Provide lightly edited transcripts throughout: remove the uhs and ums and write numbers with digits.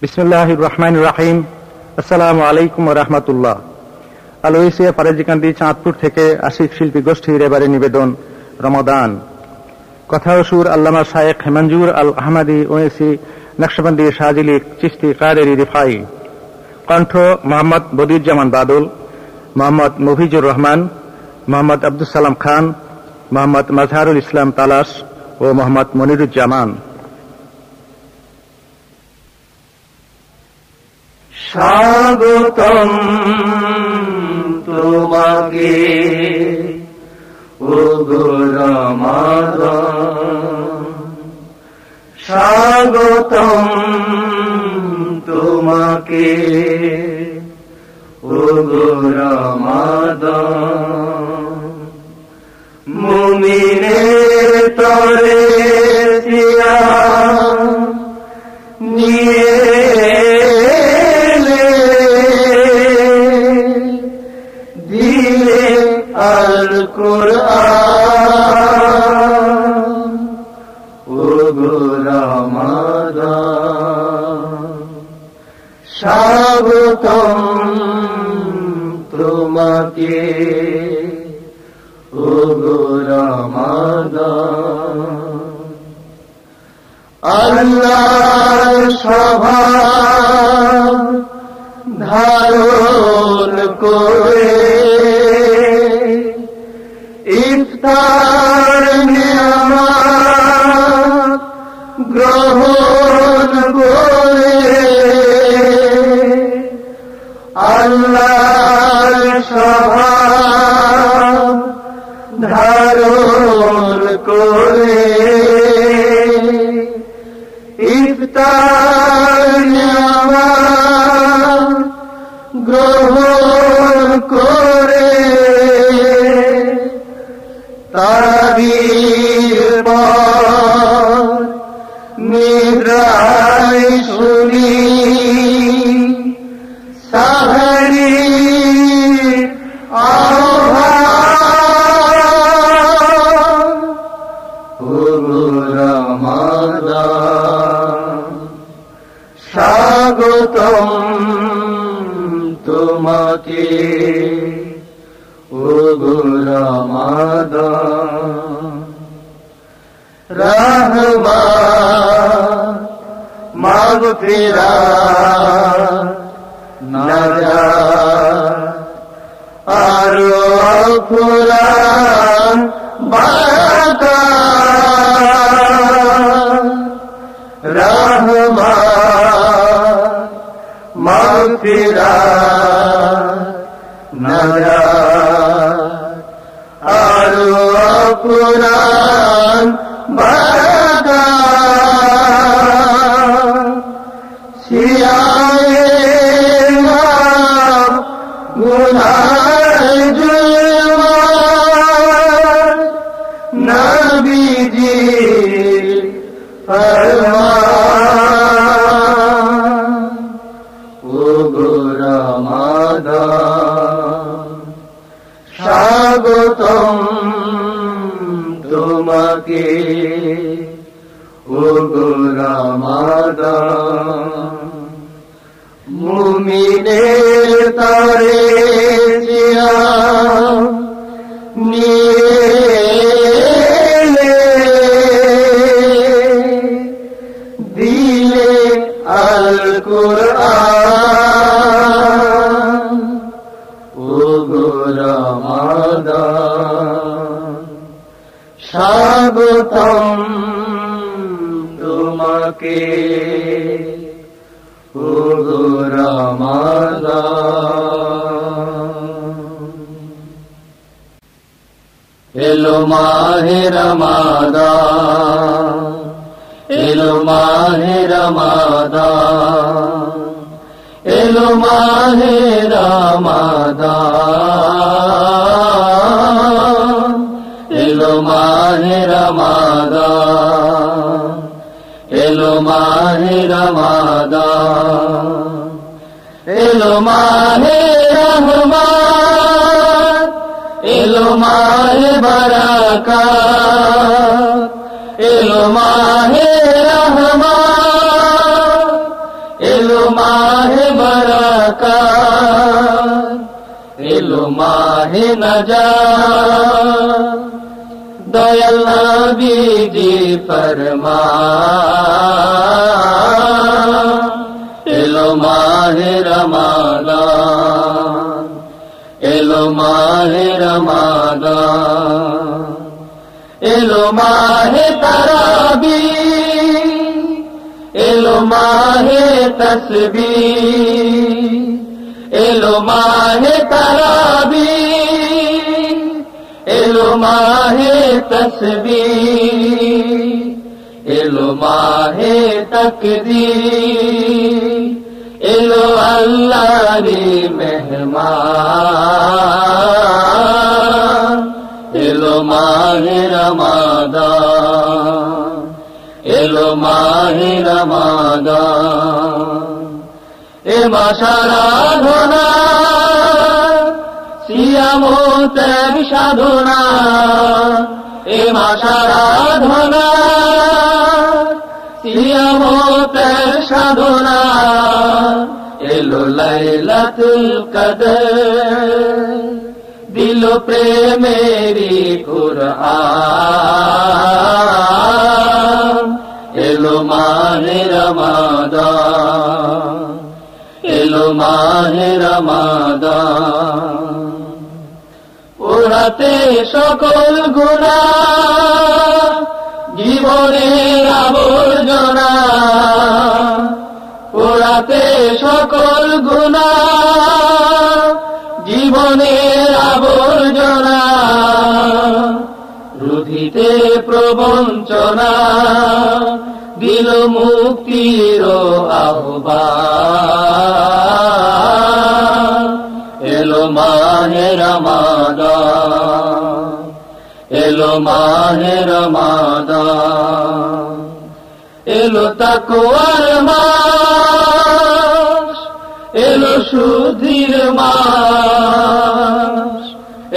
বিসমিল্লাহির রহমানির রহিম। আসসালামু আলাইকুম ওয়া রাহমাতুল্লাহ। আল-ওয়েসিয়া ফারেজিকান্দি চাঁদপুর থেকে আশিক শিল্পী গোষ্ঠীর এবারে নিবেদন রমাদান। কথা ও সুর আল্লামা শায়েখ মঞ্জুর আল আহমদী ওয়েসি নকশবন্দি শাহজিলি চিশতি কাদেরি রিফাই। কণ্ঠ মোহাম্মদ বদিউজ্জামান বাদল, মোহাম্মদ মফিজুর রহমান, মোহাম্মদ আব্দুল সালাম খান, মোহাম্মদ মাজহারুল ইসলাম তালাশ ও মোহাম্মদ মনিরুজ্জামান। স্বাগতম তোমাকে ও গো রমাদান, স্বাগতম তোমাকে ও গো রমাদান। মুমিনের তরে নিয়ে দিলে আল কুরআন ও গো রমাদান। স্বাগতম তোমাকে ও গো রমাদান। আল্লাহর সভা ধারণ করে ইফতার নিয়ামত গ্রহণ করে আল্লাহর সভা ধারণ করে ইফতার নিয়ামত গ্রহণ করে তারাবির পর নিদ্রায় শুনি সাহরি আহ্বান ও রমাদান। স্বাগতম তোমাকে ও গো রমাদান। রহমত মাগফিরাত নাজাত আরো ফুরান বারাকাত। রহমত মাগফিরাত নাজাত আরো ফুরান বারাকাত। সিয়ায়ে গুনাহ জুলমান নবীজি ফরমান ও গো রমাদান। স্বাগতম তোমাকে ও গো রমাদান। মুমিনের তরে নিয়ে দিলে আল কুরআন ও গো রমাদান। স্বাগতম তোমাকে ও গো রমাদান। এলো মাহে রমাদান, এলো মাহে রমাদান, এলো মাহে রমাদান, এলো মাহে রমাদান, এলো মাহে রমাদান, এলো মাহে রহমত, এলো মাহে বারাকাত, এলো মাহে রহমত, এলো মাহে বারাকাত, এলো মাহে নাজাত, দয়াল নবীজি ফরমান, এলো মাহে রমাদান, এলো মাহে রমাদান, এলো মাহে তারাবীহ, এলো মাহে তসবিহ, এলো মাহে তারাবীহ, এলো মাহে তসবিহ, এলো মাহে তাকদীর, এলো আল্লাহর মেহমান, এলো মাহে রমাদান, এলো মাহে রমাদান, এ মাস আরাধনা সিয়াম ও ত্যাগ সাধনা, এ মাস আরাধনা সিয়াম ও ত্যাগ সাধনা, এলো লাইলাতুল কদর, দিল প্রেমেরি কুরআন, এলো মাহে রমাদান, এলো মাহে রমাদান, পোড়াতে সকল গুনাহ জীবনের আবর্জনা, পোড়াতে সকল গুনাহ জীবনের আবর্জনা, রুধিতে প্রবঞ্চনা, দিল মুক্তির আহ্বান, এলো মাহে রমাদান, এলো মাহে রমাদান, এলো তাকওয়ার মাস, এলো শুদ্ধির মাস,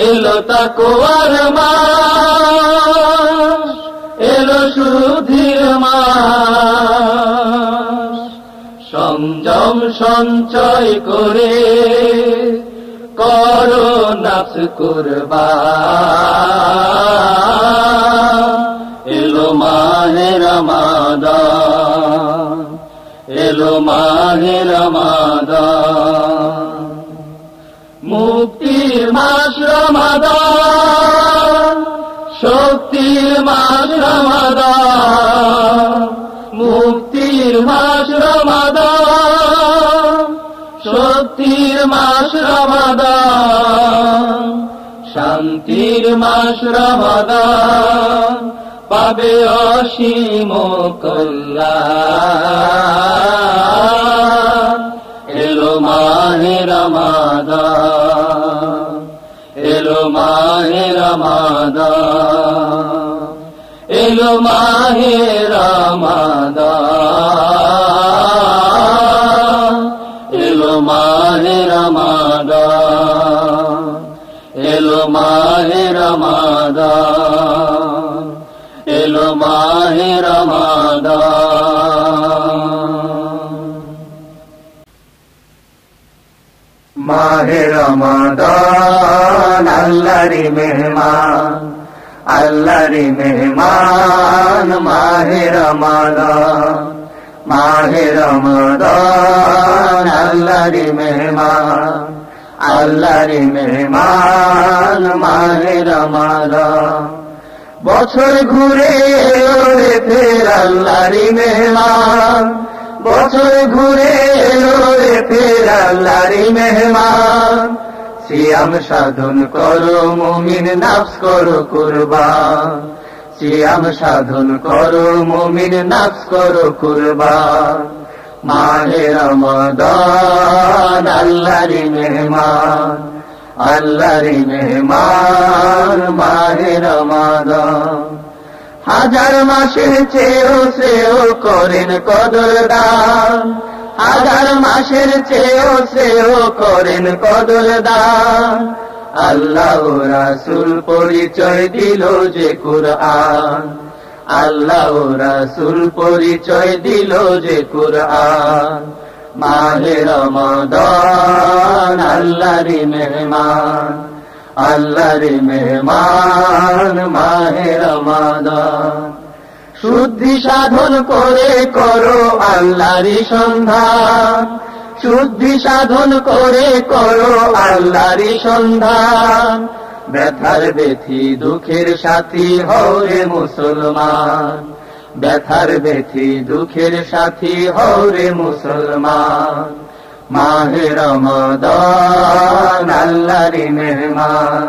এলো তাকওয়ার মাস, এলো শুদ্ধির মাস, সংযম সঞ্চয় করে করো নফস কুরবান, এলো মাহে রমাদান, এলো মাহে রমাদান, মুক্তির মাস রমাদান, শক্তির মাস রমাদান, মুক্তির মাস রমাদান, শক্তির মাস রমাদান, শান্তির মাস রমাদান, পাবে অসীম কল্যাণ, এলো মাহে রমাদান, এলো মাহে রমাদান, এলো মাহে রমাদান, এলো মাহে রমাদান, এলো মাহে রমাদান, এলো মাহে রমাদান। মাহে রমাদান আল্লাহর মেহমান, আল্লাহর মেহমান মাহে রমাদান, মাহে রমাদান আল্লাহর মেহমান, আল্লাহর মেহমান মাহে রমাদান, বছর ঘুরে এলো ফের আল্লাহর মেহমান, বছর ঘুরে এলো ফের আল্লাহর মেহমান, সিয়াম সাধন করো মুমিন নফস করো কুরবান, সিয়াম সাধন করো মুমিন নফস করো কুরবান, মাহে রমাদান আল্লাহর মেহমান, আল্লাহর মেহমান মাহে রমাদান, হাজার মাসের চেয়েও শ্রেয় করেন কদর দান, হাজার মাসের চেয়েও শ্রেয় করেন কদর দান, আল্লাহ রাসূল পরিচয় দিল যে কুরআন, আল্লাহ রাসূল পরিচয় দিল যে কুরআন, মাহে রমাদান আল্লাহরই মেহমান, আল্লাহরই মেহমান মাহে রমাদান। শুদ্ধি সাধন করে করো আল্লাহরই সন্ধান, শুদ্ধি সাধন করে করো আল্লাহরই সন্ধান। ব্যথার ব্যথি দুঃখের সাথী হও রে মুসলমান, ব্যথার ব্যথি দুঃখের সাথী হও রে মুসলমান। মাহে রমাদান আল্লাহরই মেহমান,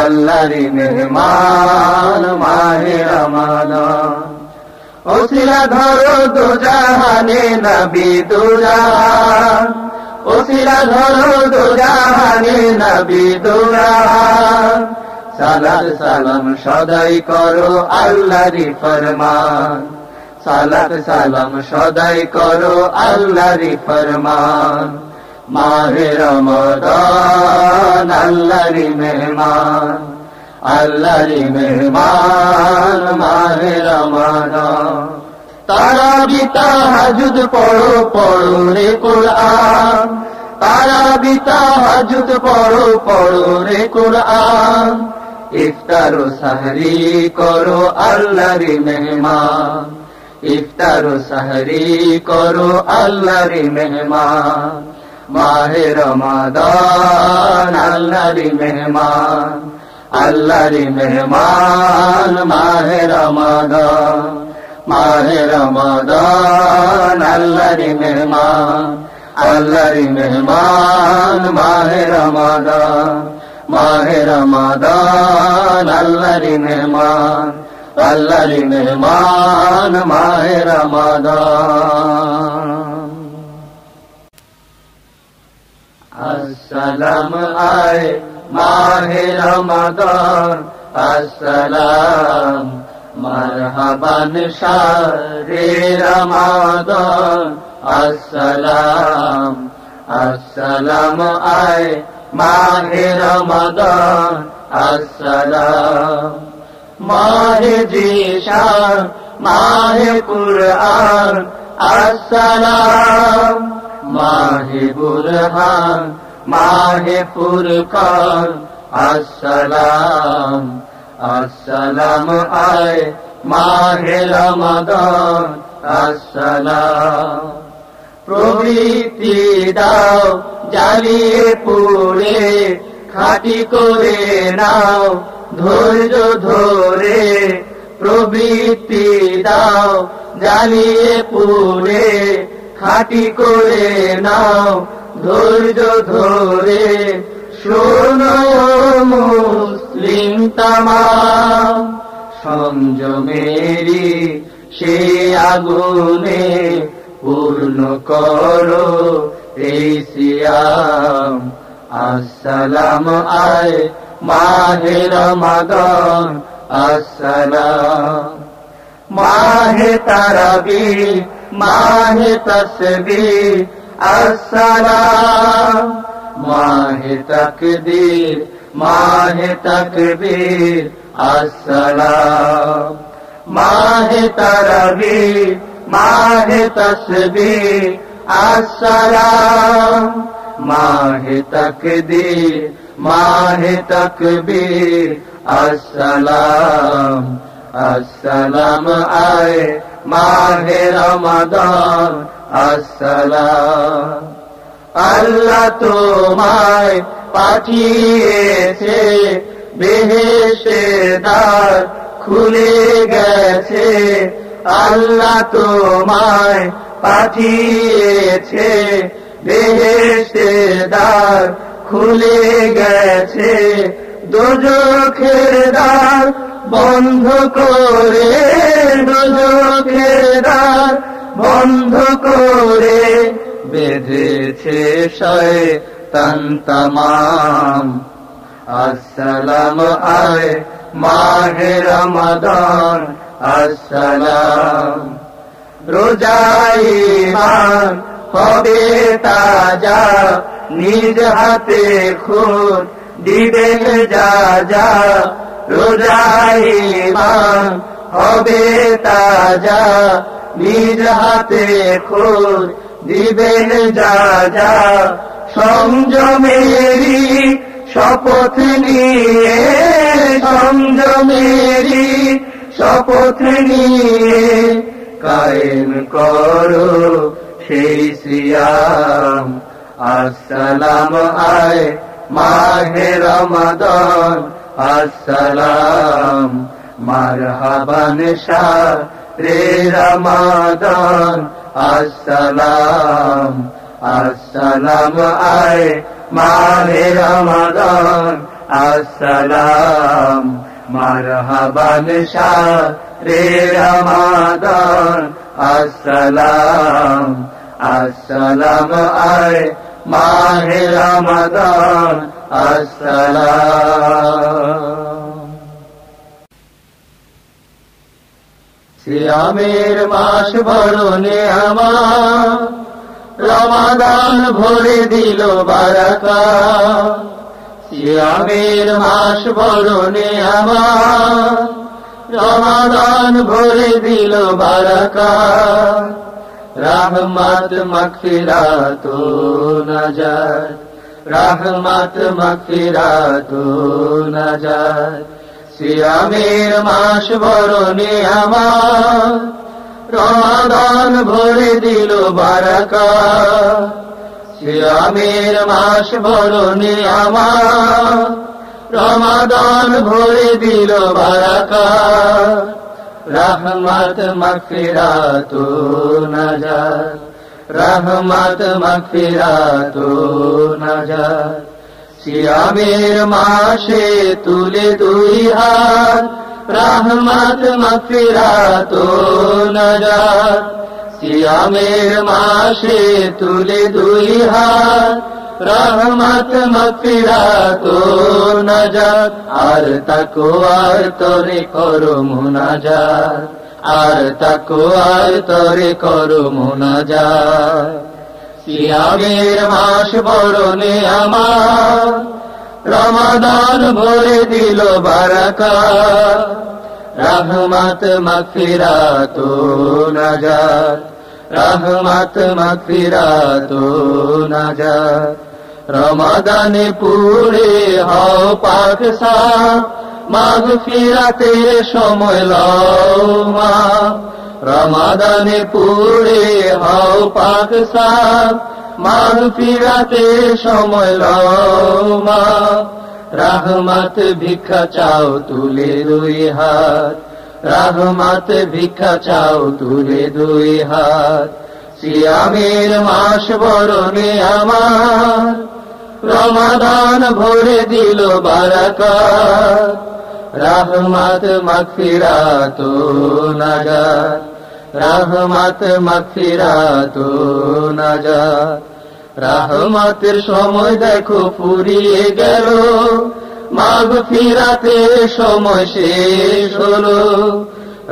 আল্লাহরই মেহমান মাহে রমাদান। ওসিলা ধরো দুজাহানে নবী দুজাহান, ওসিলা ধরো দুজাহানে নবী দুজাহান। সালাত সালাম সদাই করো আল্লাহরই ফরমান, সালাত সালাম সদাই করো আল্লাহরই ফরমান। মাহে রমাদান আল্লাহরই মেহমান, আল্লাহরই মেহমান মাহে রমাদান। তারাবি তাহাজ্জুদ পড়ো পড়ো রে কুরআন, তারাবি তাহাজ্জুদ পড়ো পড়ো রে কুরআন। ইফতার ও সাহরি করো আল্লাহরই মেহমান, ইফতার ও সাহরি করো আল্লাহরই মেহমান। মাহে রমাদান আল্লাহরই মেহমান, আল্লাহরই মেহমান মাহে রমাদান। মাহে রমাদান আল্লাহরই মেহমান, আল্লাহরই মেহমান মাহে রমাদান। মাহে রমাদান আল্লাহরই মেহমান, আল্লাহরই মেহমান মাহে রমাদান। আসসালাম আয় মাহে রমাদান, আসসালাম মারহাবান শাহরে রমাদান। আসসালাম আসসালাম আয় মাহে রমাদান, আসসালাম। মাহে জিশান মাহে কুরআন, আসসালাম। মাহে বুরহান মাহে ফুরকান, আসসালাম। আসসালাম আয় মাহে রমাদান, আসসালাম। প্রবৃত্তি দাও জ্বালিয়ে পুড়ে, খাঁটি করে নাও ধৈর্য ধরে। প্রবৃত্তি দাও জ্বালিয়ে পুড়ে, খাঁটি করে নাও ধৈর্য ধরে। শোনো মুসলিম তামাম, সংযমেরি সে আগুনে পূর্ণ করো এই সিয়াম। আসসালাম আয় মাহে রমাদান, আসসালাম। মাহে তারাবি মাহে তসবিহ, আসসালাম। মাহে তাকদীর মাহে তাকবীর, আসসালাম। মাহে তারাবি মাহে তসবিহ, আসসালাম। মাহে তাকদীর মাহে তাকবীর, আসসালাম। আসসালাম আয় মাহে রমাদান, আসসালাম। আল্লাহ তোমায় পাঠিয়েছে, বেহেশতের দ্বার খুলে গেছে। আল্লাহ তোমায় পাঠিয়েছে, বেহেশতের দ্বার খুলে গেছে। দোজখের দ্বার বন্ধ করে, দোজখের দ্বার বন্ধ করে বেঁধেছে শয়তান তামাম। আসসালাম আয় মাহে রমাদান, আসসালাম। রোজাই মান হবে তাজা, নিজ হাতে খুদ দিবেন যা যা। রোজাই মান হবে তাজা, নিজ হাতে খুদ দিবেন যা যা সংযমেরি শপথ নিয়ে সংযমেরি শপথ নিয়ে কায়েম করো সেই সিয়াম আসসালাম আয় মাহে রমাদান আসসালাম মারহাবান শাহরে রমাদান আসসালাম আসসালাম আয় মাহে রমাদান আসসালাম মারহাবান শাহরে রমাদান আসসালাম আসসালাম আয় মাহে রমাদান আসসালাম সিয়ামের মাস বরণে আমার রমাদান ভরে দিল বারাকা সিয়ামের মাস বরণে আমার রমাদান ভরে দিল বারাকা রহমত মাগফিরাত নাজাত রহমত মাগফিরাত নাজাত সিয়ামের মাস বরণে আমার রমাদান ভরে দিল বারাকা সিয়ামের মাস বরণে আমার রমাদান ভরে দিল বারাকা রহমত মাগফিরাত নাজাত রহমত মাগফিরাত নাজাত সিয়ামের মাসে তুলে দুই হাত রহমত মাগফিরাত নাজাত সিয়ামের মাসে তুলে দুই হাত রহমত মাগফিরাত নাজাত আর তাকওয়ার তরে করো মুনাজাত আর তাকওয়ার তরে করো মুনাজাত সিয়ামের মাস বরণে আমার রমাদান ভরে দিল বারাকা রহমত মাগফিরাত নাজাত রহমত মাগফিরাত নাজাত রমাদানে পুরে হও পাক সাফ মাগফিরাতের সময় লও মা রমাদানে পুরে হও পাক সাফ মাগফিরাতের সময় লও মা রহমত ভিক্ষা চাও তুলে দুই হাত রহমত ভিক্ষা চাও তুলে দুই হাত সিয়ামের মাস বরণে আমার রমাদান ভরে দিল বারাকা রহমত মাগফিরাত নাজাত রহমত মাগফিরাত নাজাত রহমতের সময় দেখো ফুরিয়ে গেল মাগফিরাতের সময় শেষ হলো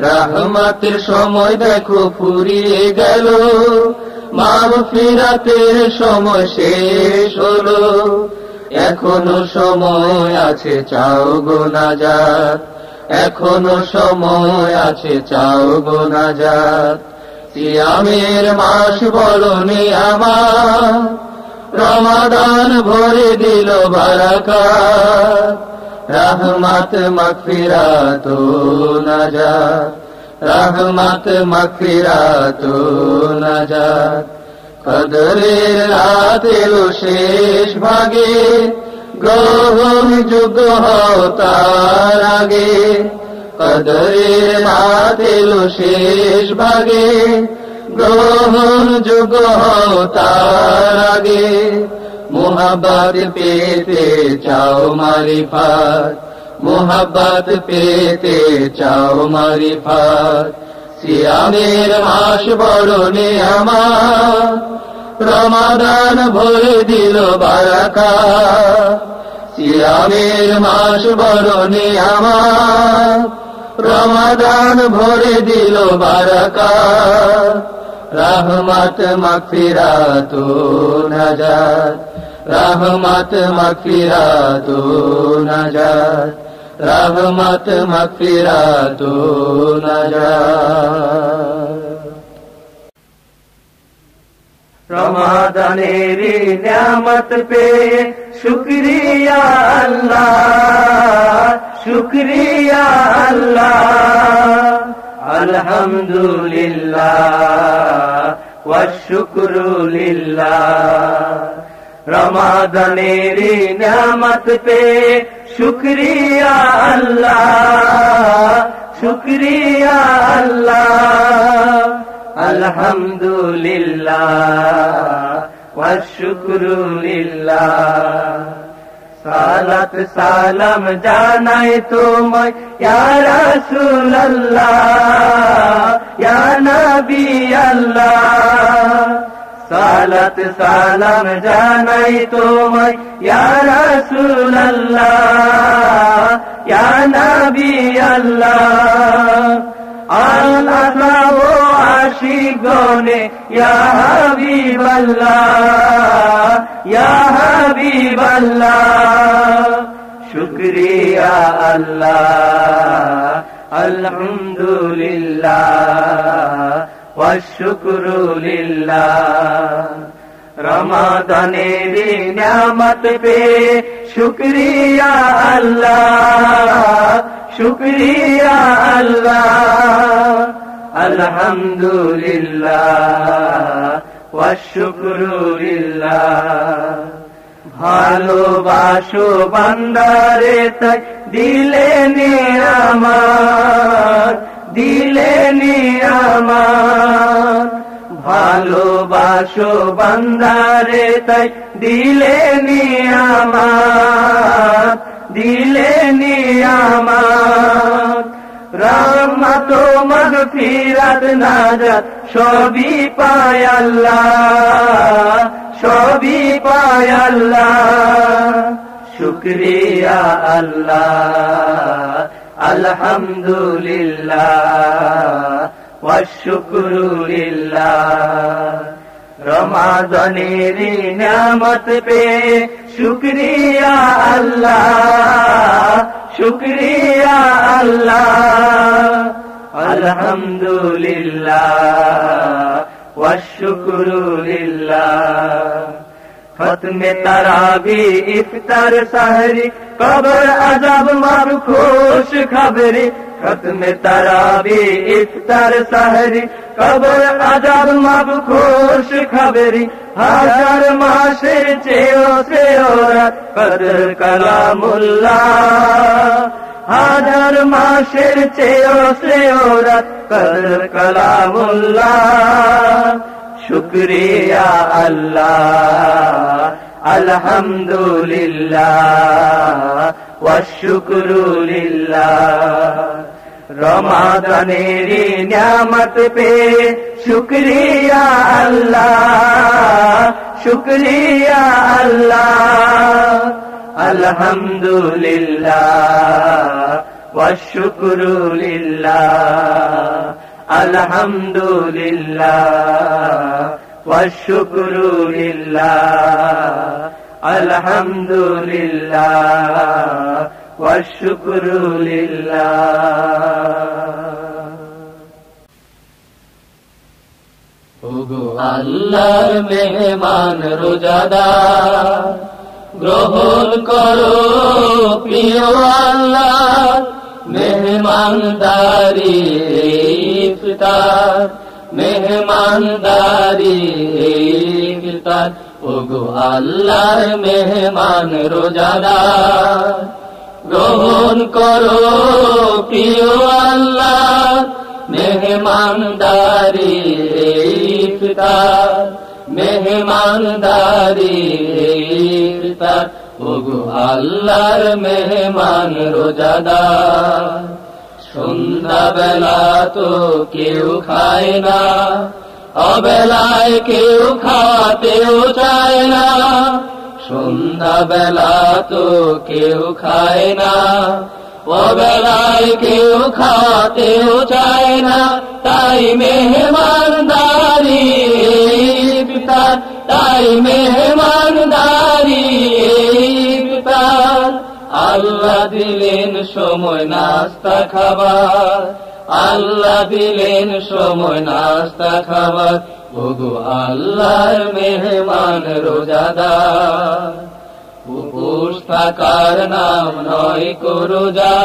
রহমতের সময় দেখো ফুরিয়ে গেল মাগফিরাতের সময় শেষ হলো এখনো সময় আছে চাও গো নাজাত এখনো সময় আছে চাও গো নাজাত সিয়ামের মাস বরণে আমার রমাদান ভরে দিল বারাকা রহমত মাগফিরাত নাজাত রহমত মাগফিরাত নাজাত কদরের রাত এলো শেষ ভাগে গ্রহণ যোগ্য হও তার আগে কদরের রাত এলো শেষ ভাগে গ্রহণ যোগ্য হও তার আগে মোহাব্বত পেতে চাও মারিফাত মোহাব্বত পেতে চাও মারিফাত সিয়ামের মাস বরণে আমার রমাদান ভরে দিল বারাকা সিয়ামের মাস বরণে আমার রমাদান ভরে দিল বারাকা রহমত মাগফিরাত নাজাত রহমত মাগফিরাত নাজাত রহমত মাগফিরাত নাজাত রমাদানের নিয়ামত পেয়ে শুকরিয়া আল্লাহ, শুকরিয়া আল্লাহ, আলহামদুলিল্লাহ ওয়া শুকরু লিল্লাহ। রমাদানের নিয়ামত পেয়ে শুকরিয়া আল্লাহ, শুকরিয়া আল্লাহ, আলহামদুলিল্লাহ ওয়া শুকরু লিল্লাহ। সালাত সালাম জানাই তোমায় ইয়া রাসূলুল্লাহ, ইয়া নবী আল্লাহ। সালাত সালাম জানাই তোমায় ইয়া রাসূলুল্লাহ, ইয়া নবী আল্লাহ। আল্লাহ ও আশিকগণে ইয়া হাবিবাল্লাহ, ইয়া হাবিবাল্লাহ। শুকরিয়া আল্লাহ, আলহামদুলিল্লাহ ওয়া শুকরু লিল্লাহ। রমাদানের নিয়ামত পেয়ে শুকরিয়া আল্লাহ, শুকরিয়া আল্লাহ, আলহামদুলিল্লাহ ওয়া শুকরু লিল্লাহ। ভালোবাসো বান্দারে তাই দিলে নিয়ামত, দিলে নিয়ামত। ভালোবাসো বান্দারে তাই দিলে নিয়ামত, দিলে নিয়ামত। রহমত মাগফিরাত নাজাত সবই পায় আল্লাহ, সবই পায় আল্লাহ। শুকরিয়া আল্লাহ, আলহামদুলিল্লাহ ওয়া শুকরু লিল্লাহ। রমাদানের নিয়ামত পেয়ে শুকরিয়া আল্লাহ, শুকরিয়া আল্লাহ, আলহামদুলিল্লাহ ওয়া শুকরু লিল্লাহ। খতমে তারাবি ইফতার সাহরি কবর আযাব মার খুশ খবরি। খতমে তারাবি ইফতার সাহরি কবর আযাব মার খুশ খবরি। হাজার মাসের চেয়েও রাত কদর কালামুল্লাহ। হাজার মাসের চেয়েও রাত কদর কালামুল্লাহ। শুকরিয়া আল্লাহ, আলহামদুলিল্লাহ ওয়া শুকরু লিল্লাহ। রমাদানের নিয়ামত পেয়ে শুকরিয়া আল্লাহ, শুকরিয়া আল্লাহ, আলহামদুলিল্লাহ ওয়া শুকরু লিল্লাহ। আলহামদুলিল্লাহ ওয়া শুকরু লিল্লাহ, আলহামদুলিল্লাহ ওয়া শুকরু লিল্লাহ। ওগো আল্লাহর মেহমান রোজাদার, গ্রহণ করো প্রিয় আল্লাহ মেহমানদারি ইফতার, মেহমানদারি ইফতার। ওগো আল্লাহর মেহমান রোজাদার, গ্রহণ করো প্রিয় আল্লাহ মেহমানদারি ইফতার, মেহমানদারি ইফতার। ওগো আল্লাহর মেহমান রোজাদার। সন্ধ্যা বেলা তো কেউ খায় না, অবেলায় কেউ খাওয়াতেও চায় না। সন্ধ্যা বেলা তো কেউ খায় না, অবেলায় কেউ খাওয়াতেও চায় না। তাই মেহমানদারি ইফতার, তাই মেহমানদারি ইফতার। আল্লাহ দিলেন সময় নাস্তা খাবার, আল্লাহ দিলেন সময় নাস্তা খাবার। ওগো আল্লাহর মেহমান রোজাদার। উপোস থাকার নাম নয় কো রোজা,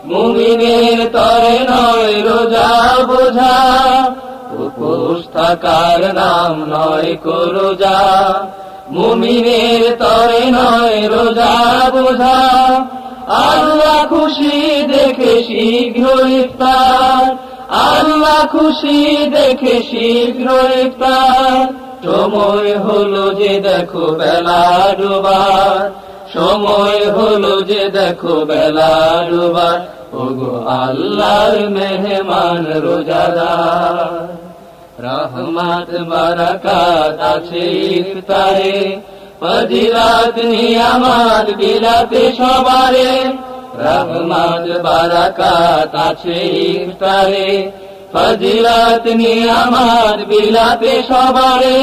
মুমিনের তরে নয় রোজা বোঝা। উপোস থাকার নাম নয় কো রোজা, মুমিনের তরে নয় রোজা বোঝা। আল্লাহ খুশি দেখে শীঘ্র ইফতার, আল্লাহ খুশি দেখে শীঘ্র ইফতার। সময় হলো যে দেখো বেলা ডোবার, সময় হলো যে দেখো বেলা ডোবার। ওগো আল্লাহর মেহমান রোজাদার। রহমত বারাকাত আছে ইফতারে, ফজিলত নিয়ামত বিলাতে সবারে। রহমত বারাকাত আছে ইফতারে, ফজিলত নিয়ামত বিলাতে সবারে।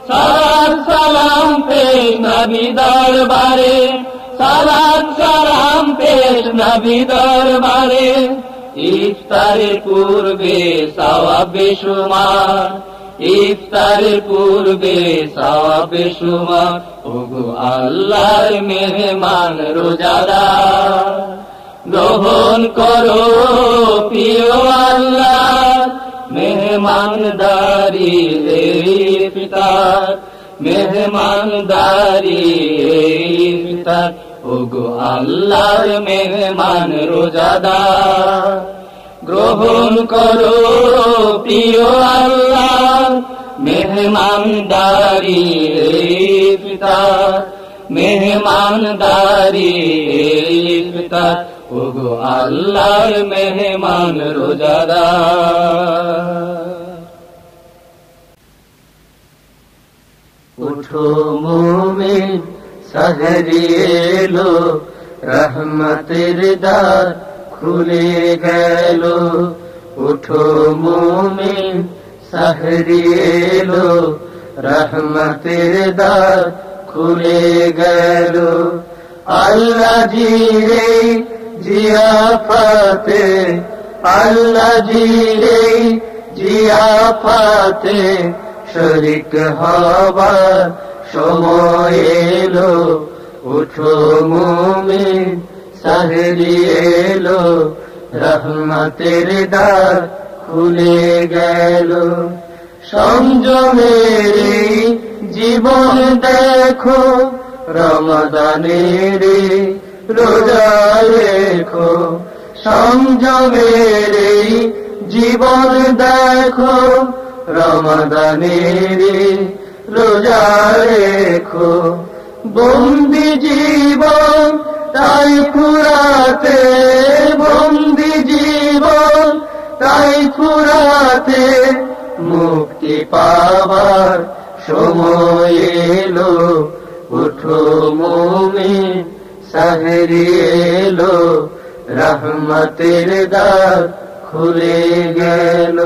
সালাত সালাম পেশ নবী দরবারে, সালাত সালাম পেশ নবী দরবারে। ইফতারের পূর্বে সওয়াব বেশুমার, ইফতারের পূর্বে সওয়াব বেশুমার। ওগো আল্লাহর মেহমান রোজাদার, গ্রহণ করো প্রিয় আল্লাহ মেহমানদারি ইফতার, মেহমানদারি ইফতার। ওগো আল্লাহর মেহমান রোজাদার, গ্রহণ করো প্রিয় আল্লাহ মেহমানদারি ইফতার, মেহমানদারি ইফতার। ওগো আল্লাহর মেহমান রোজাদার। উঠো মুমিন সাহরি এলো, রহমতের দ্বার খুলে গেল। উঠো মুমিন সাহরি এলো, রহমতের দ্বার খুলে গেল। আল্লাহ জিরে জিয়াফতে, আল্লাহ জিরে জিয়াফতে শরীক হবার সময় এলো। উঠো মুমিন সাহরি এলো, রহমতের দ্বার খুলে গেল। সংযমের জীবন দেখো, রমাদানের রোজা রেখো। সংযমের জীবন দেখো, রমাদানের রোজা রেখো। বন্দি জীবন তাই ফুরাতে, বন্দি জীবন তাই ফুরাতে। মুক্তি পাবার সময় এলো। উঠো মুমিন সাহরি এলো, রহমতের দ্বার খুলে গেল।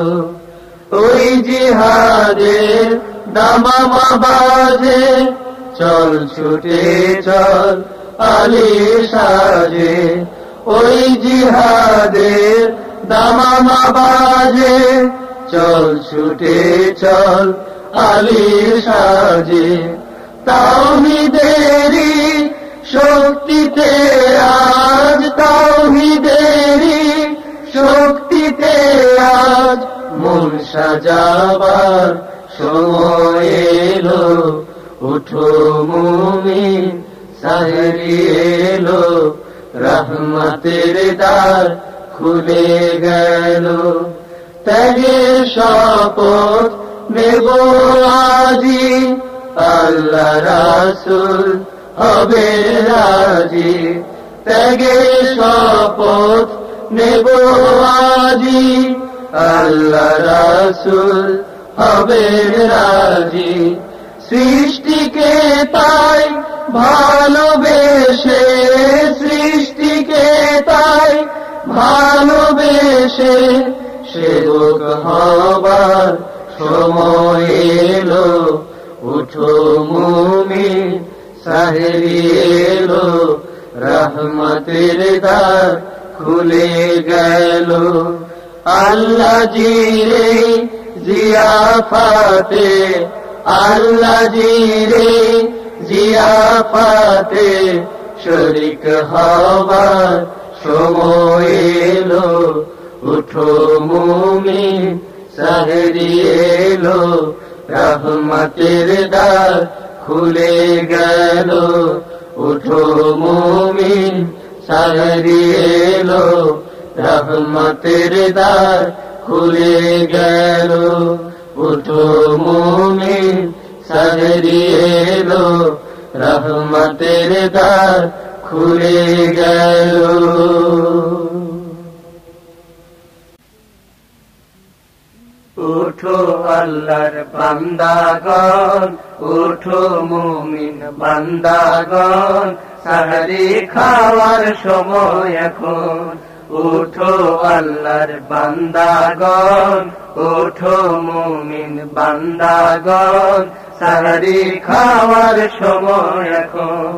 ওই জিহাদের দামামা বাজে, চল ছুটে চল আলী সাজে। ওই জিহাদের দামামা বাজে, চল ছুটে চল আলী সাজে। তাওহীদেরি শক্তিতে আজ, তাওহীদেরি শক্তিতে আজ মন সাজাবার সময় এলো। উঠো মুমিন সাহরি এলো, রহমতের দ্বার খুলে গেল। ত্যাগের শপথ নেব আজি, আল্লাহ রাসূল হবে রাজি। ত্যাগের শপথ নেব আজি, আল্লাহ রাসূল হবে রাজি। সৃষ্টিকে তাই ভালোবেসে, সৃষ্টিকে তাই ভালোবেসে সেবক হবার সময় এলো। উঠো মুমিন সাহরি এলো, রহমতের দ্বার খুলে গেল। আল্লাহ জিরে জিয়াফাতে আল্লাহ জিরে জিয়াফাতে শরীক হবার সময় এলো উঠো মুমিন সাহরি এলো রহমতের দ্বার খুলে গেল উঠো মুমিন সাহরি এলো রহমতের দ্বার খুলে গেল উঠো মুমিন সাহরি এলো রহমতের দ্বার খুলে গেল উঠো আল্লাহর বান্দাগণ উঠো মুমিন বান্দাগণ সাহরি খাওয়ার সময় এখন উঠো আল্লাহর বান্দাগণ উঠো মুমিন বান্দাগণ সাহরি খাওয়ার সময় এখন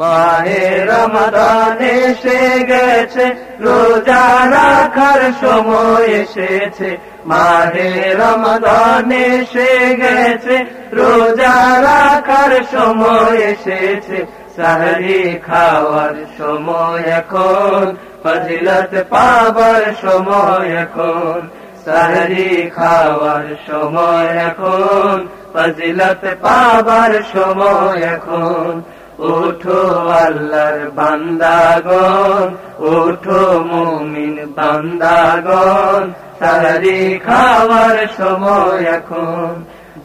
মাহে রমাদান এসে গেছে রোজা রাখার সময় এসেছে মাহে রমাদান এসে গেছে রোজা রাখার সময় এসেছে সাহরি খাওয়ার সময় এখন ফজিলত পাবার সময় এখন সাহরি খাওয়ার সময় এখন ফজিলত পাবার সময় এখন উঠো আল্লাহর বান্দাগণ উঠো মুমিন বান্দাগণ সাহরি খাওয়ার সময় এখন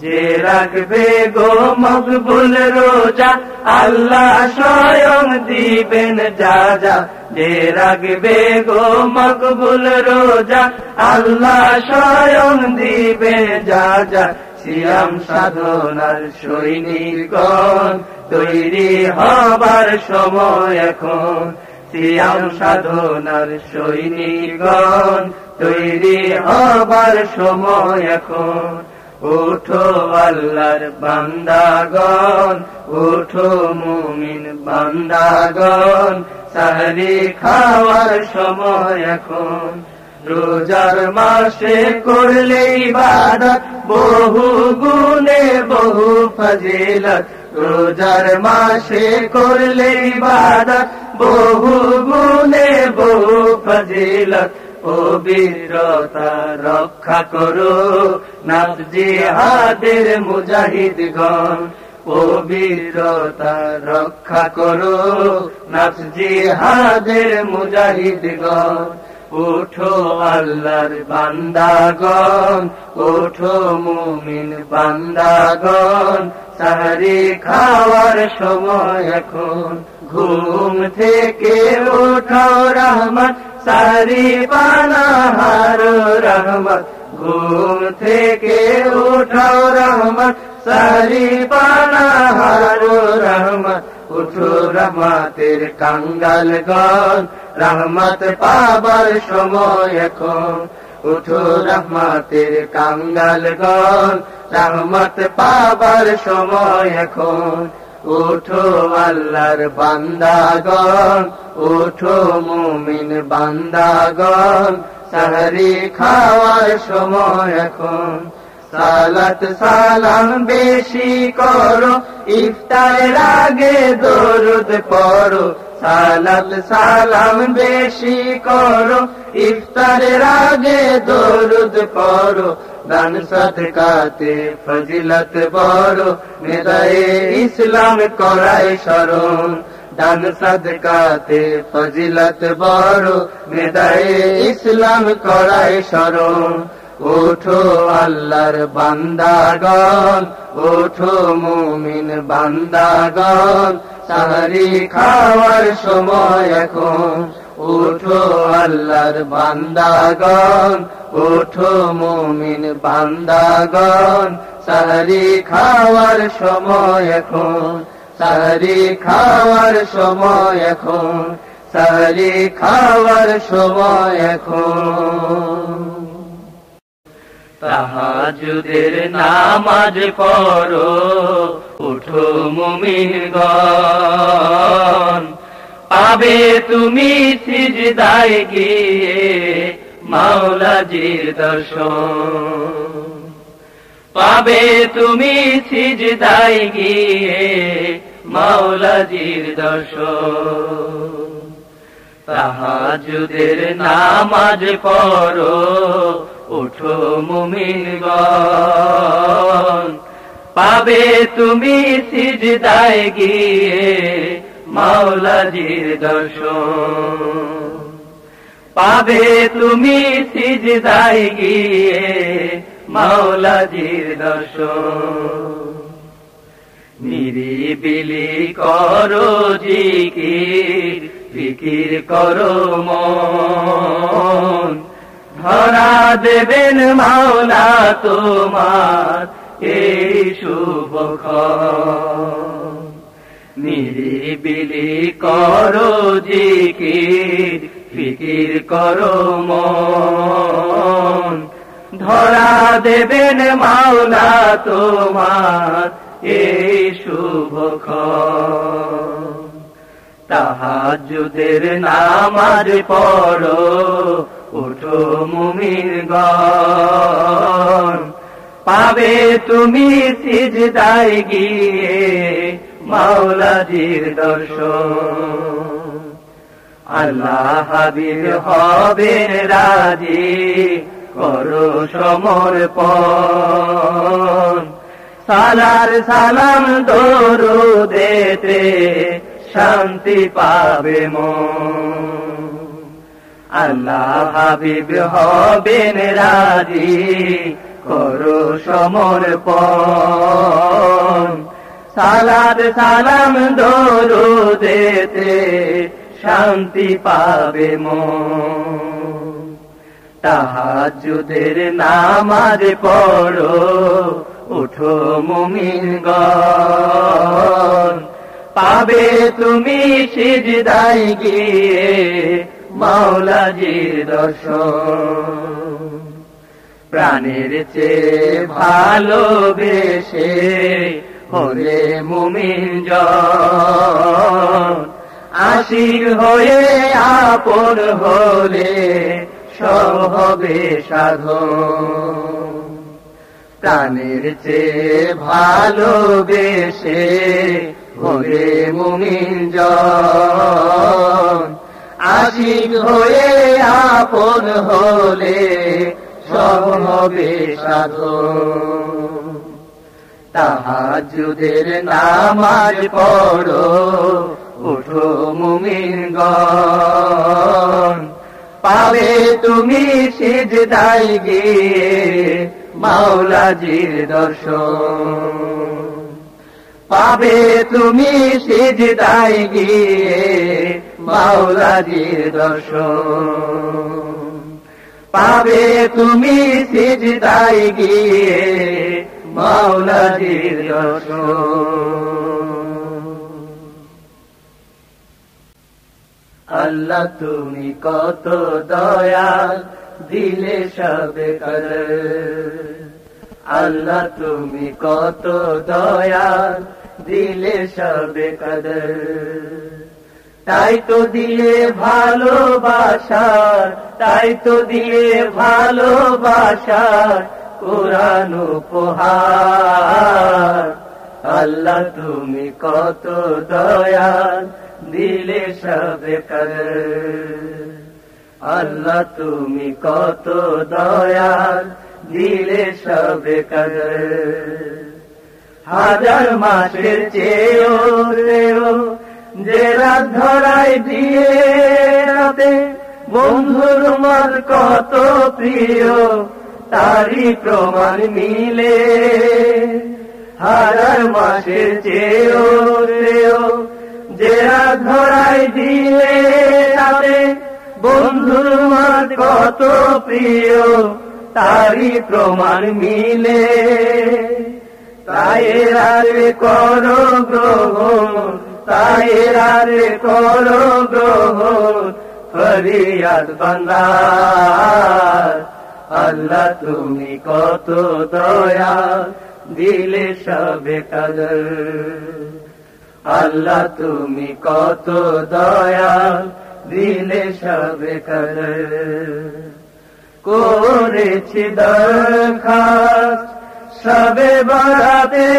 যে রাখবে গো মকবুল রোজা আল্লাহ স্বয়ং দিবেন যা যা যে রাখবে গো মকবুল রোজা আল্লাহ স্বয়ং দিবে যা যা সিয়াম সাধনার সৈনিকগণ তৈরি হবার সময় এখন সিয়াম সাধনার সৈনিকগণ তৈরি হবার সময় এখন উঠো আল্লাহর বান্দাগণ উঠো মুমিন বান্দাগণ সাহরি খাওয়ার সময় এখন রোজার মাসে করলে ইবাদত বহু গুণে বহু ফজিলত রোজার মাসে করলে ইবাদত বহু গুণে বহু ফজিলত পবিত্রতা রক্ষা করো নাফস জিহাদের মুজাহিদগণ পবিত্রতা রক্ষা করো নাফস জিহাদের মুজাহিদগণ উঠো আল্লাহর বান্দাগণ উঠো মুমিন বান্দাগণ সাহরি খাওয়ার সময় এখন ঘুম থেকে উঠাও রহমত সাহরি পানাহার রহমত ঘুম থেকে উঠাও রহমত সাহরি পানাহার রহমত উঠো রহমতের কাঙ্গালগণ রহমত পাবার সময় এখন উঠো রহমতের কাঙ্গালগণ রহমত পাবার সময় এখন উঠো আল্লাহর বান্দাগণ উঠো মুমিন বান্দাগণ সাহরি খাওয়ার সময় এখন সালাত সালাম বেশি করো ইফতারের আগে দরুদ পড়ো সালাত সালাম বেশি করো ইফতারের আগে দরুদ পড়ো দান সদকাতে ফজিলত বড় মেদায়ে ইসলাম করাই স্মরণ দান সদকাতে ফজিলত বড় মেদায়ে ইসলাম করাই স্মরণ উঠো আল্লাহর বান্দাগণ উঠো মুমিন বান্দাগণ সাহরি খাওয়ার সময় এখন উঠো আল্লাহর বান্দাগণ উঠো মুমিন বান্দাগণ সাহরি খাওয়ার সময় এখন সাহরি খাওয়ার সময় এখন সাহরি খাওয়ার সময় এখন তাহাজ্জুদের নামাজ পড়ো উঠো মুমিনগণ পাবে তুমি সিজদায় গিয়ে মাওলাজির দর্শন পাবে তুমি সিজদায় গিয়ে মাওলাজির দর্শন। তাহাজ্জুদের নামাজ পড়ো ওঠো মুমিনগণ, পাবে তুমি সিজদায় গিয়ে মাওলাজির দর্শন। পাবে তুমি সিজদায় গিয়ে মাওলাজির দর্শন। নিরিবিলি করো জিকির, ফিকির করো মন, ধরা দেবেন মাওলা তোমার এই শুভক্ষণ। নিরিবিলি করো জিকির, ফিকির করো মন, ধরা দেবেন মাওলা তোমার এই শুভক্ষণ। তাহাজ্জুদের নামাজ পড়ো ওঠো মুমিনগণ, পাবে তুমি সিজদায় গিয়ে মাওলাজির দর্শন। আল্লাহ হাবিব হবেন রাজি, করো সমর্পণ, সালার সালাম দরুদেতে শান্তি পাবে মন। আল্লাহ হাবিব হবেন রাজি, করো সমর্পণ, সালাত সালাম দরুদেতে শান্তি পাবে মন। তাহাজ্জুদের নামাজ পড়ো ওঠো মুমিনগণ, পাবে তুমি সিজদায় গিয়ে মাওলাজির দর্শন। প্রাণের চেয়ে ভালোবেসে হলে মুমিন জন, আশিক হয়ে আপন হলে সব হবে সাধন। প্রাণের চেয়ে ভালোবেসে হলে মুমিন জন, আশিক হয়ে আপন হলে সব হবে সাধন। তাহাজ্জুদের নামাজ পড়ো ওঠো মুমিনগণ, পাবে তুমি সিজদায় গিয়ে মাওলাজির দর্শন। পাবে তুমি সিজদায় গিয়ে মাওলাজির দর্শন। পাবে তুমি সিজদায় গিয়ে মাওলাজির দর্শন। আল্লাহ তুমি কত দয়াল, দিলে সবে কদর। আল্লাহ তুমি কত দয়াল, দিলে সবে কদর। তাই তো দিলে ভালোবাসার, তাই তো দিলে ভালোবাসার কোরআন উপহার। আল্লাহ তুমি কত দয়াল, দিলে সবে কদর। আল্লাহ তুমি কত দয়াল, দিলে সবে কদর। হাজার মাসের চেয়েও যে রাত ধরাই দিয়ে রাতে বন্ধুর মন কত প্রিয়, তারই প্রমাণ মিলে। হাজার মাসের চেয়েও যে রাত ধরাই দিয়ে রাতে বন্ধুর মন কত প্রিয়, তারই প্রমাণ মিলে। তাই রারে করো গ্রহণ, তাই রারে করো গ্রহণ ফরিয়াদ বান্দার। আল্লাহ তুমি কত দয়া, দিলে সবে কদর। আল্লাহ তুমি কত দয়া, দিলে সবে কদর। করেছি দরখাস্ত সবে বরাতে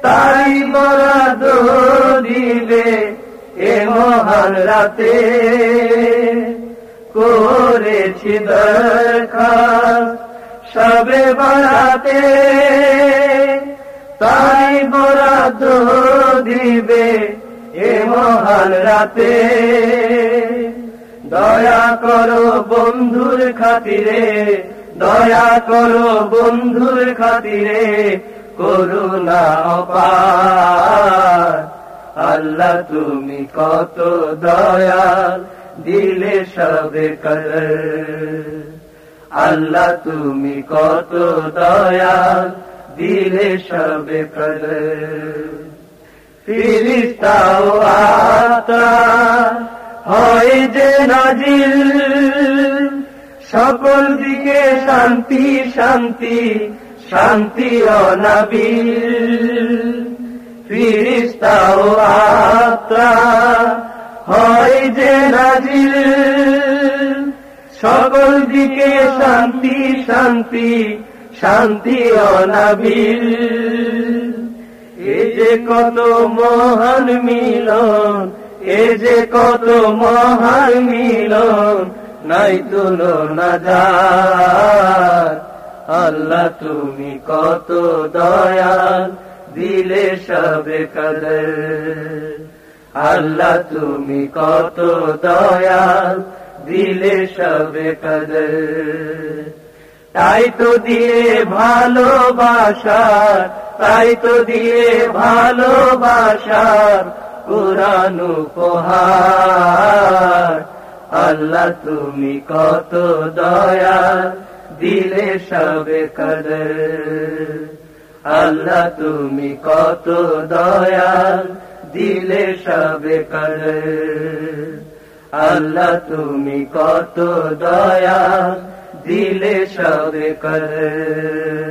তাই বরাদ দিবে এ মহান রাতে করেছি দরখাস্ত সবে বরাতে তাই বরাদ দিবে এ মহান রাতে দয়া করো বন্ধুর খাতিরে দয়া করো বন্ধুর খাতিরে করুণা অপার আল্লাহ তুমি কত দয়াল দিলে সবে কদর আল্লাহ তুমি কত দয়াল দিলে সবে কদর ফিরিস্তাও আতা হয় যে নাজিল সকল দিকে শান্তি শান্তি শান্তি অনাবিল ফিরিস্তাও আত্মা হয় যে নাজিল সকল দিকে শান্তি শান্তি শান্তি অনাবিল এ যে কত মহান মিলন এ যে কত মহান মিলন নাই তুলনা যার আল্লাহ তুমি কত দয়াল দিলে সবে কদর আল্লাহ তুমি কত দয়াল দিলে সবে কদর তাই তো দিয়ে ভালোবাসার তাই তো দিয়ে ভালোবাসার কুরআন উপহার আল্লাহ তুমি কত দয়াল দিলে সবে কদর আল্লাহ তুমি কত দয়াল দিলে সবে কদর আল্লাহ তুমি কত দয়াল দিলে সবে কদর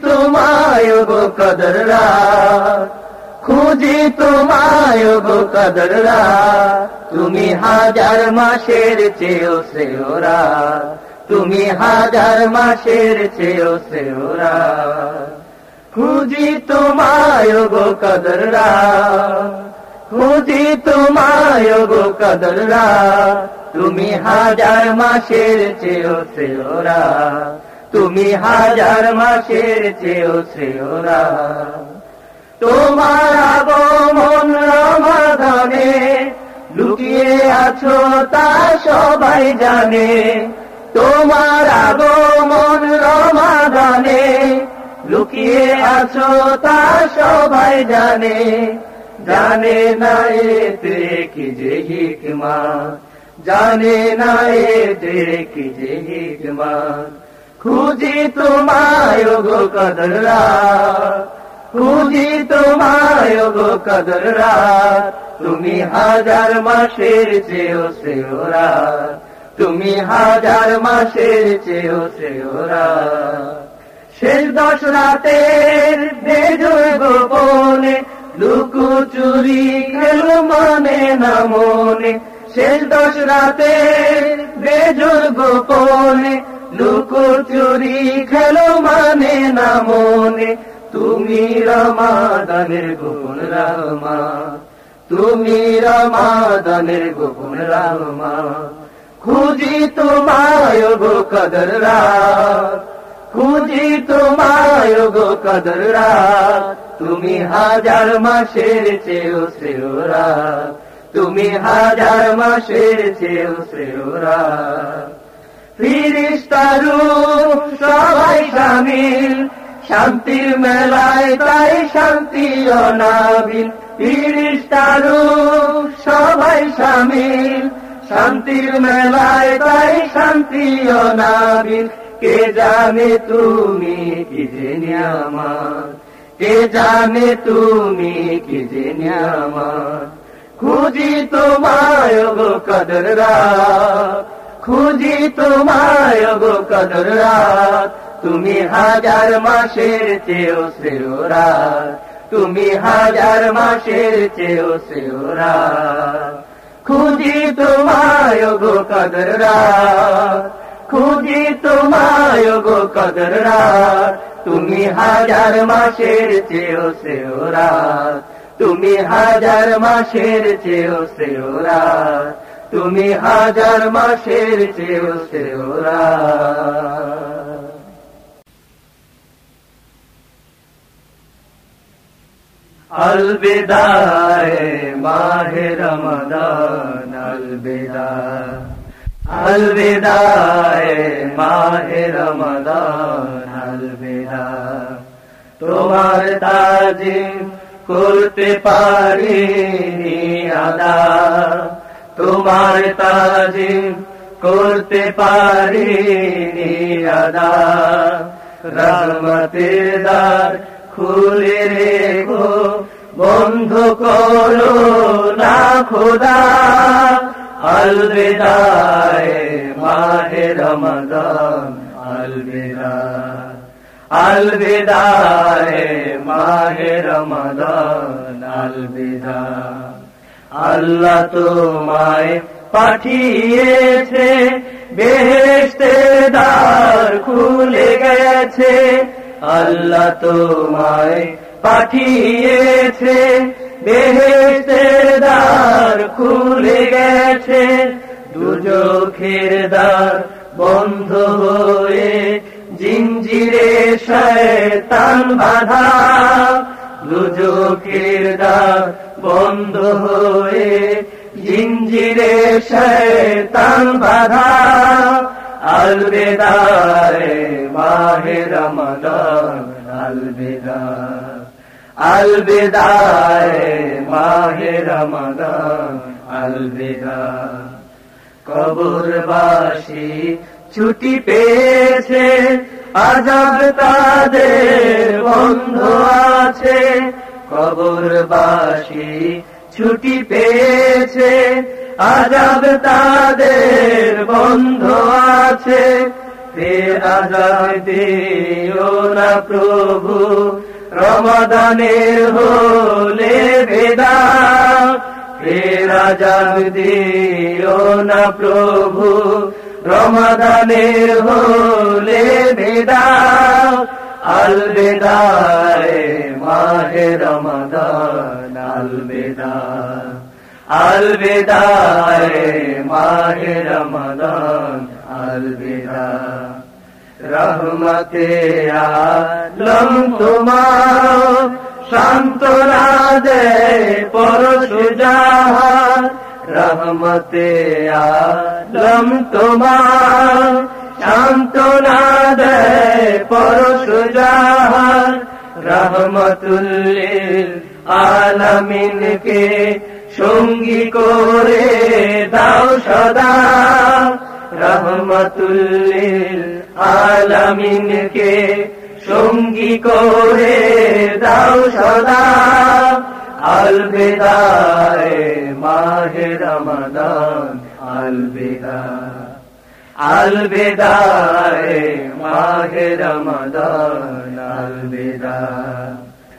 তোমায় গো কদর রাত খুঁজি তোমায় গো কদর রাত তুমি হাজার মাসের চেয়েও শ্রেয় রাত তুমি হাজার মাসের চেয়েও শ্রেয় রাত খুঁজি তোমায় গো কদর রাত খুঁজি তোমায় গো কদর রাত তুমি হাজার মাসের চেয়েও শ্রেয় রাত তুমি হাজার মাসের চেয়েও শ্রেয় রাত তোমার আগমন রমাদানে লুকিয়ে আছো তা সবাই জানে তোমার আগমন রমাদানে লুকিয়ে আছো তা সবাই জানে জানে না এতে কি যে হিকমা জানে না এতে কি যে হিকমা খুঁজি তোমায় গো কদর রাত খুঁজি তোমায় গো কদর রাত তুমি হাজার মাসের চেয়েও শ্রেয় রাত তুমি হাজার মাসের চেয়েও শ্রেয় রাত শেষ 10 রাতের বেজোর গোপনে লুকোচুরি খেলো মনে না মনে শেষ 10 রাতের বেজোর গোপনে লুকোচুরি খেলো মানে না মনে তুমি রমাদানের গোপন রহমা তুমি রমাদানের গোপন রহমা খুঁজি তোমায় গো কদর রাত খুঁজি তোমায় গো কদর রাত তুমি হাজার মাসের চেয়েও শ্রেয় রাত তুমি হাজার মাসের চেয়েও শ্রেয় রাত ফিরিস্তারু সবাই শামিল শান্তির মেলায় তাই শান্তি অনাবিল ফিরিস্তারু সবাই শামিল শান্তির মেলায় তাই শান্তি অনাবিল কে জানে তুমি কি যে নিয়ামত কে জানে তুমি কি যে নিয়ামত খুঁজি তোমায় গো কদর রাত খুঁজি তোমায় গো কদর রাত তুমি হাজার মাসের চেয়েও শ্রেয় রাত তুমি হাজার মাসের চেয়েও শ্রেয় রাত খুঁজি তোমায় গো কদর রাত, খুঁজি তোমায় গো কদর রাত, তুমি হাজার মাসের চেয়েও সেও রাত, তুমি হাজার মাসের চেয়েও সেও রাত, তুমি হাজার মাসের চেয়েও সেও রাত। अलविदाए माहे रमजान अलविदा, अलविदाए माहे रमजान अलविदा, তোমার তাজিম করতে পারিনি আদা, তোমার তাজিম করতে পারিনি আদা, রহমতের দ্বার খুলে রেখো বন্ধ করো না খোদা, अलविदाए माहे रमजान अलविदा, अलविदाए माहे रमजान अलविदा। আল্লাহ তোমায় পাঠিয়েছে, বেহেশতের দ্বার খুলে গেছে, আল্লাহ তোমায় পাঠিয়েছে, বেহেশতের দ্বার খুলে গেছে, দুজখের দ্বার বন্ধ হয়ে জিঞ্জিরে শয়তান বাঁধা, দুজখের দ্বার বন্ধ হয়ে জিঞ্জিরে শয়তান বাঁধা, अलविदाए माहे रमजान अलविदा, अलविदाए माहे रमजान अलविदा। কবরবাসী ছুটি পেয়েছে, আযাব তাদের বন্ধ আছে, কবরবাসী ছুটি পেয়েছে, আযাব তাদের বন্ধ আছে, ফের আযাব দিও না প্রভু রমাদানের হলে বেদা, ফের আযাব দিও না প্রভু রমাদানের হলে বেদা, अलविदाए माहे रमजान अलविदा, अलविदाए माहे रमजान अलविदा। रहमते आलम तुम्हार शांतना दे परशुजान, रहमते आलम तुम्हार शांतना दे परशुजान, रहमतुल्लिल आलमीन के সঙ্গী করে দাও সদা, রহমতুল্লিল আলামিনকে সঙ্গী করে দাও সদা, अलविदाए माहे रमजान अलविदा, अलविदाए माहे रमजान अलविदा।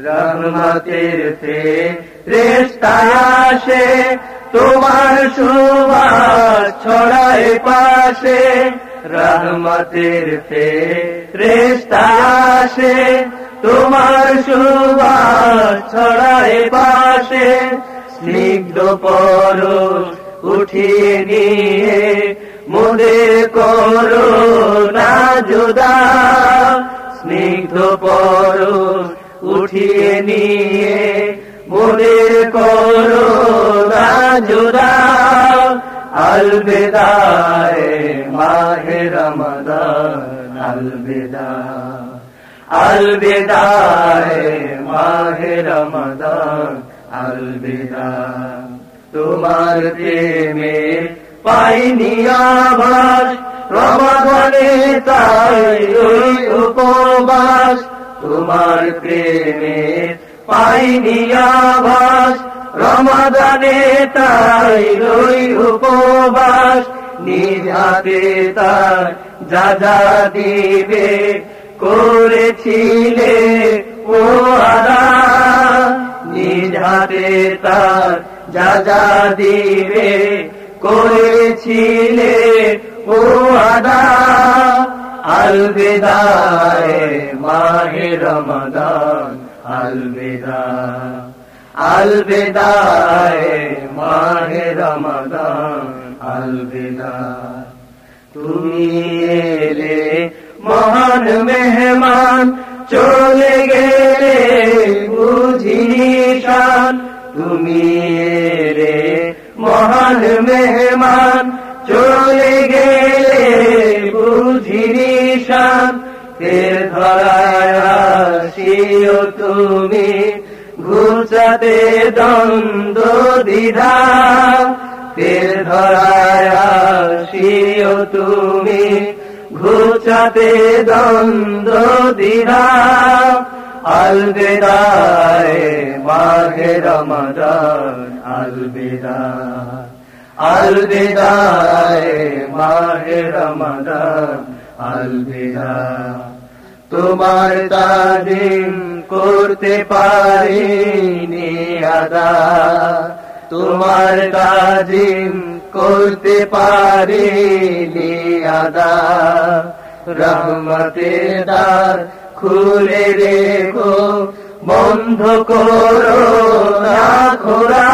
रहमतेर ফেরেশতা আসে, তোমার সুবাস ছড়ায় পাশে, রহমতের ফেরেশতা আসে, তোমার সুবাস ছড়ায় পাশে, স্নিগ্ধ পরশ উঠিয়ে নিয়ে মোদের করো না জুদা, স্নিগ্ধ পরশ উঠিয়ে নিয়ে মোদের করো না জুদা, अलविदाए माहे रमजान अलविदा, अलविदाए माहे रमजान अलविदा। তোমার প্রেমে পাইনি আভাস রমাদানে তাই ওই উপবাস, তোমার প্রেমে পাইনি আভাস রমাদানে তাই ওই উপবাস, নিজ হাতে তার যা যা দিবে করেছিলে ও আদা, নিজ হাতে তার যা যা দিবে করেছিলে ওয়াদা আলবিদায় মাহে রমাদান আলবিদা আলবিদায় মাহে রমাদান আলবিদা তুমি এলে মহান মেহমান চলে গেলে বুঝিনি শান তুমি এলে মহান মেহমান চলে গেলে বুঝিনি শান ফের ধরায় আসিও তুমি ঘুচাতে দ্বন্দ্ব দ্বিধা ফের ধরায় আসিও তুমি ঘুচাতে দ্বন্দ্ব দ্বিধা আলবিদায় মাহে রমাদান আলবিদা আলবিদায় মাহে রমাদান আলবিদা তোমার তাজিম করতে পারিনি আদা তোমার তাজিম করতে পারিনি আদা রহমতের দ্বার খুলে রেখো বন্ধ করো না খোরা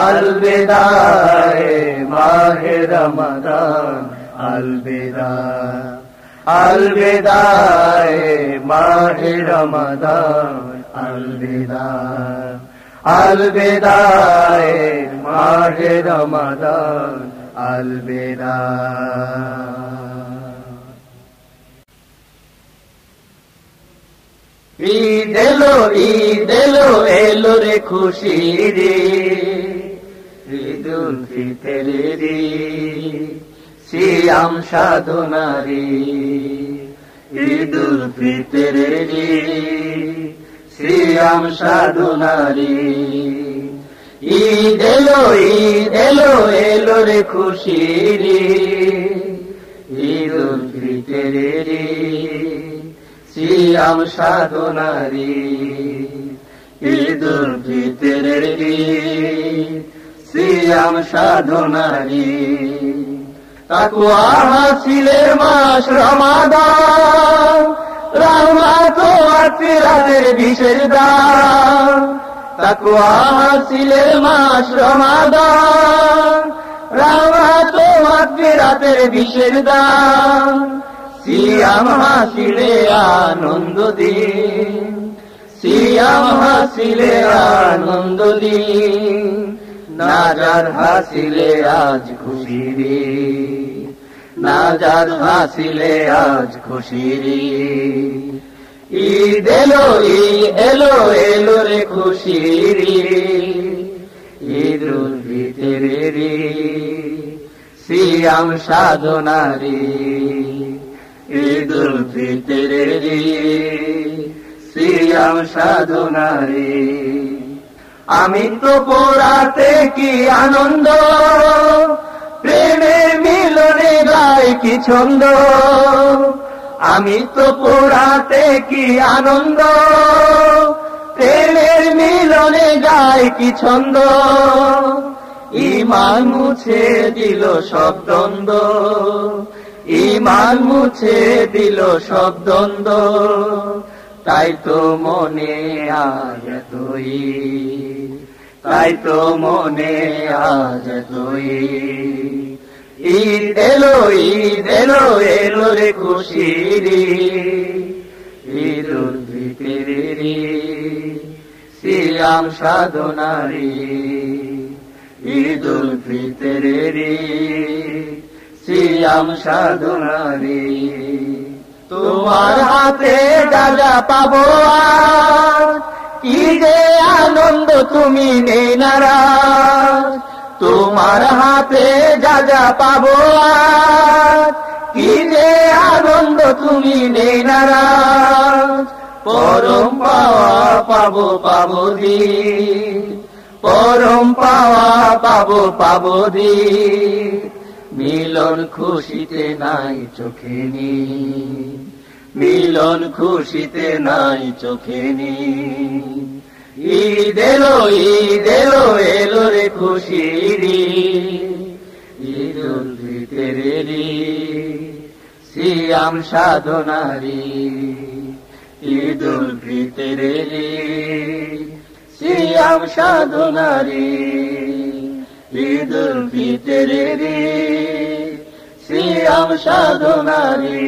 আলবিদায় মাহে রমাদান আলবিদা আলবিদায় মাহে রমাদান আলবিদা আলবিদায় মাহে রমাদান আলবিদা ঈদ এলো এলো রে খুশির ঈদুল ফিতরের সিয়াম সাধনারি ঈদুল ফিতরের সিয়াম সাধনারি ঈদ এলো এলো রে খুশির ঈদুল ফিতরের সিয়াম সাধনারি ঈদুল ফিতরের সিয়াম সাধনারি তাকওয়া হাসিলের মাস রমাদান রহমত ও মাগফিরাতের বিশেষ দান তাকওয়া হাসিলের মাস রমাদান রহমত ও মাগফিরাতের বিশেষ দান সিয়াম হাসিলে আনন্দ দিন সিয়াম হাসিলে আনন্দ দিন নাজার হাসিলে আজ খুশির নাজার হাসিলে আজ খুশির ঈদ এলো এলো রে খুশির ঈদুল ফিতরের সিয়াম সাধনারি ঈদুল ফিতরের সিয়াম সাধনারি আমি তো পোড়াতে কি আনন্দ প্রেমের মিলনে গায় কি ছন্দ আমি তো পোড়াতে কি আনন্দ প্রেমের মিলনে গায় কি ছন্দ ঈমান মুছে দিল সব দ্বন্দ্ব ঈমান মুছে দিল সব দ্বন্দ্ব তাই তো মনে আজ তুই তাই তো মনে আজ তুই ঈদ এলো রে খুশির ঈদুল ফিতরের সিয়াম সাধনারি ঈদুল ফিতরের সিয়াম সাধনারি তোমার হাতে যা পাবো আজ কি যে আনন্দ তুমি নেই নারাজ তোমার হাতে যা পাবো আজ কি যে আনন্দ তুমি নেই নারাজ পরম পাওয়া পাবো দিন পরম পাওয়া পাবো দিন মিলন খুশিতে নাই চোখে নি মিলন খুশিতে নাই চোখে নি ঈদ এলো এলো রে খুশির ঈদ উল ফিতরের সিয়াম সাধনারি ঈদ উল ফিতরের সিয়াম সাধনারি ঈদ উল ফিতরের সিয়াম সাধনারি